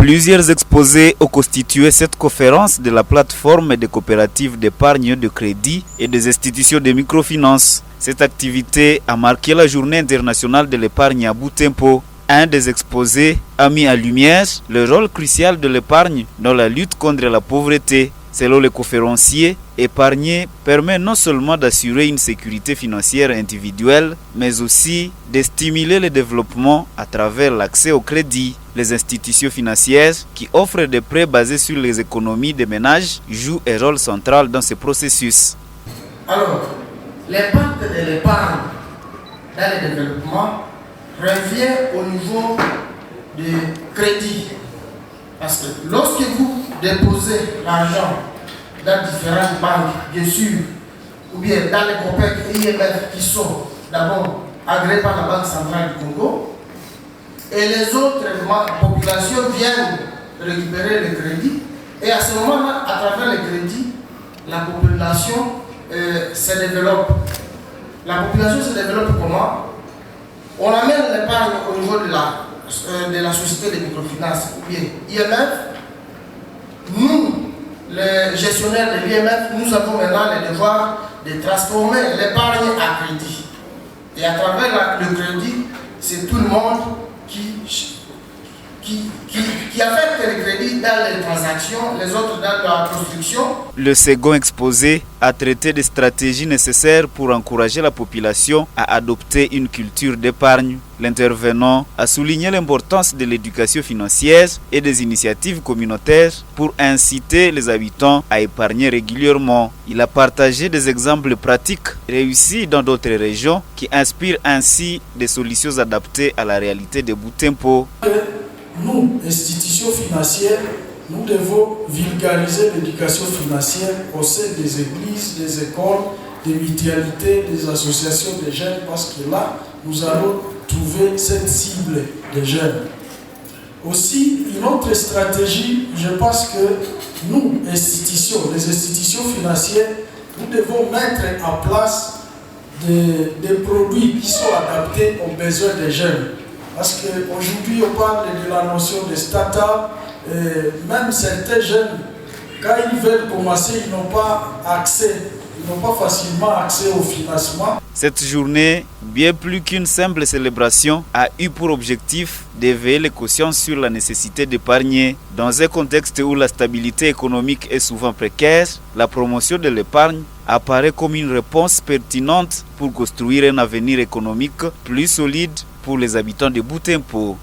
Plusieurs exposés ont constitué cette conférence de la plateforme des coopératives d'épargne de crédit et des institutions de microfinance. Cette activité a marqué la journée internationale de l'épargne à Butembo. Un des exposés a mis en lumière le rôle crucial de l'épargne dans la lutte contre la pauvreté. Selon le conférencier, épargner permet non seulement d'assurer une sécurité financière individuelle, mais aussi de stimuler le développement à travers l'accès au crédit. Les institutions financières qui offrent des prêts basés sur les économies des ménages jouent un rôle central dans ce processus. Alors, l'impact de l'épargne dans le développement revient au niveau du crédit. Parce que lorsque vous déposez l'argent dans différentes banques, bien sûr, ou bien dans les COPEC et IMF qui sont d'abord agréés par la Banque centrale du Congo, et les autres populations viennent récupérer le crédit, et à ce moment-là, à travers le crédit, la population se développe. La population se développe comment? On amène l'épargne au niveau de la société de microfinance, ou bien IMF. Nous, les gestionnaires de l'IMF, nous avons maintenant le devoir de transformer l'épargne en crédit. Et à travers le crédit, c'est tout le monde qui affecte le crédit dans les transactions, les autres dans la construction. Le second exposé a traité des stratégies nécessaires pour encourager la population à adopter une culture d'épargne. L'intervenant a souligné l'importance de l'éducation financière et des initiatives communautaires pour inciter les habitants à épargner régulièrement. Il a partagé des exemples pratiques réussis dans d'autres régions qui inspirent ainsi des solutions adaptées à la réalité de Butembo. Nous, institutions financières, nous devons vulgariser l'éducation financière au sein des églises, des écoles, des mutualités, des associations de jeunes, parce que là, nous allons trouver cette cible des jeunes. Aussi, une autre stratégie, je pense que nous, institutions, les institutions financières, nous devons mettre en place des produits qui sont adaptés aux besoins des jeunes. Parce qu'aujourd'hui, on parle de la notion de start-up. Même certains jeunes, quand ils veulent commencer, ils n'ont pas accès, ils n'ont pas facilement accès au financement. Cette journée, bien plus qu'une simple célébration, a eu pour objectif d'éveiller les consciences sur la nécessité d'épargner. Dans un contexte où la stabilité économique est souvent précaire, la promotion de l'épargne apparaît comme une réponse pertinente pour construire un avenir économique plus solide pour les habitants de Butembo.